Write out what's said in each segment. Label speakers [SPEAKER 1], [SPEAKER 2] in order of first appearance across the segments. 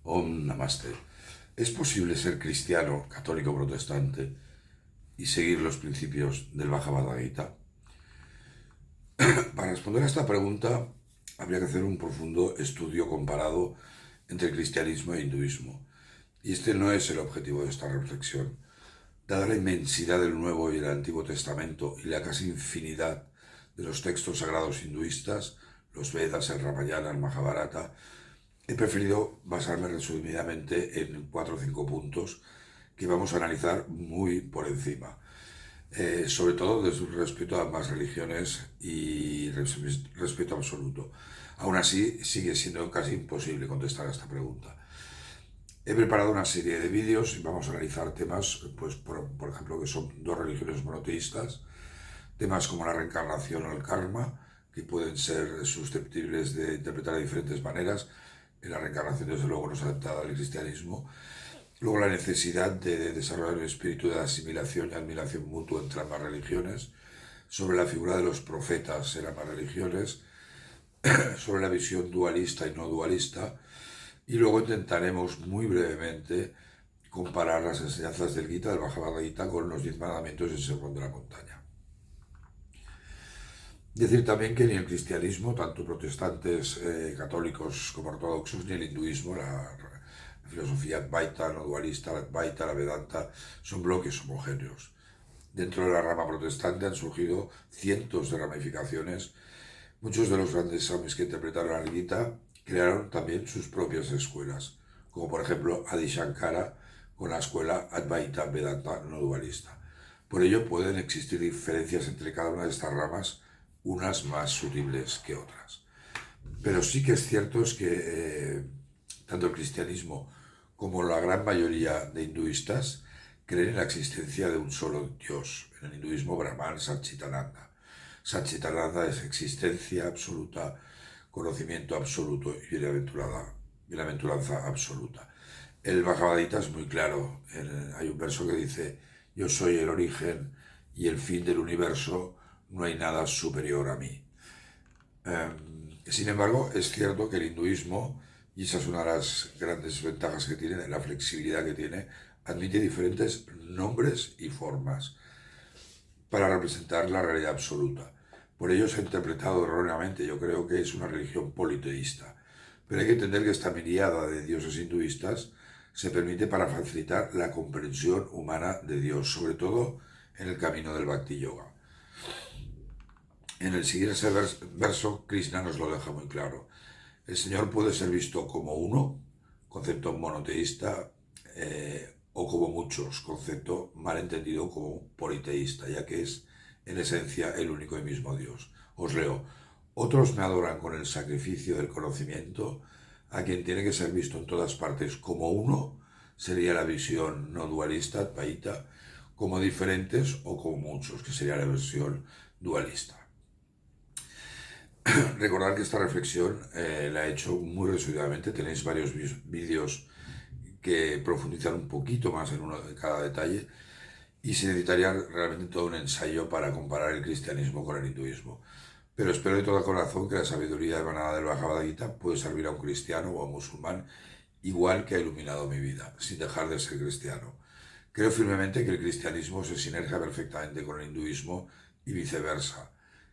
[SPEAKER 1] Om Namaste. ¿Es posible ser cristiano, católico o protestante y seguir los principios del Bhagavad Gita? Para responder a esta pregunta, habría que hacer un profundo estudio comparado entre cristianismo e hinduismo. Y este no es el objetivo de esta reflexión. Dada la inmensidad del Nuevo y el Antiguo Testamento y la casi infinidad de los textos sagrados hinduistas, los Vedas, el Ramayana, el Mahabharata, he preferido basarme resumidamente en 4 o 5 puntos que vamos a analizar muy por encima. Sobre todo desde un respeto a ambas religiones y respeto absoluto. Aún así, sigue siendo casi imposible contestar a esta pregunta. He preparado una serie de vídeos y vamos a analizar temas, pues por ejemplo, que son dos religiones monoteístas, temas como la reencarnación o el karma, que pueden ser susceptibles de interpretar de diferentes maneras. La reencarnación, desde luego, no es adaptada al cristianismo. Luego, la necesidad de desarrollar un espíritu de asimilación y admiración mutua entre ambas religiones, sobre la figura de los profetas en ambas religiones, sobre la visión dualista y no dualista, y luego intentaremos muy brevemente comparar las enseñanzas del Gita, del Bhagavad Gita, con los 10 mandamientos y el Sermón de la Montaña. Decir también que ni el cristianismo, tanto protestantes, católicos como ortodoxos, ni el hinduismo, la filosofía Advaita, no dualista, la Advaita, la Vedanta, son bloques homogéneos. Dentro de la rama protestante han surgido cientos de ramificaciones. Muchos de los grandes samis que interpretaron al Gita crearon también sus propias escuelas, como por ejemplo Adi Shankara con la escuela Advaita Vedanta no dualista. Por ello pueden existir diferencias entre cada una de estas ramas, unas más sutiles que otras. Pero sí que es cierto es que tanto el cristianismo como la gran mayoría de hinduistas creen en la existencia de un solo Dios. En el hinduismo, Brahman, Satchitananda. Satchitananda es existencia absoluta, conocimiento absoluto y bienaventuranza absoluta. El Bhagavad Gita es muy claro. Hay un verso que dice: yo soy el origen y el fin del universo, no hay nada superior a mí. Sin embargo, es cierto que el hinduismo, y esa es una de las grandes ventajas que tiene, la flexibilidad que tiene, admite diferentes nombres y formas para representar la realidad absoluta. Por ello se ha interpretado erróneamente. Yo creo que es una religión politeísta. Pero hay que entender que esta miriada de dioses hinduistas se permite para facilitar la comprensión humana de Dios, sobre todo en el camino del Bhakti Yoga. En el siguiente verso, Krishna nos lo deja muy claro. El Señor puede ser visto como uno, concepto monoteísta, o como muchos, concepto malentendido como politeísta, ya que es en esencia el único y mismo Dios. Os leo: otros me adoran con el sacrificio del conocimiento, a quien tiene que ser visto en todas partes como uno, sería la visión no dualista, Advaita, como diferentes o como muchos, que sería la versión dualista. Recordad que esta reflexión la he hecho muy resumidamente. Tenéis varios vídeos que profundizan un poquito más en uno de cada detalle, y se necesitaría realmente todo un ensayo para comparar el cristianismo con el hinduismo. Pero espero de todo corazón que la sabiduría emanada del Bhagavad Gita puede servir a un cristiano o a un musulmán, igual que ha iluminado mi vida, sin dejar de ser cristiano. Creo firmemente que el cristianismo se sinergia perfectamente con el hinduismo y viceversa.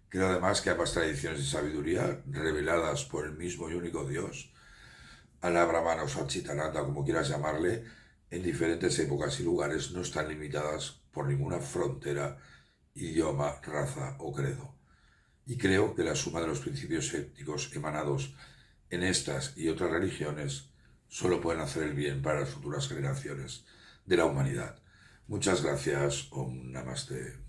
[SPEAKER 1] Creo además que ambas tradiciones de sabiduría, reveladas por el mismo y único Dios, Alá, Brahman o Satchitananda, como quieras llamarle, en diferentes épocas y lugares, no están limitadas por ninguna frontera, idioma, raza o credo. Y creo que la suma de los principios éticos emanados en estas y otras religiones solo pueden hacer el bien para las futuras generaciones de la humanidad. Muchas gracias. Om Namaste.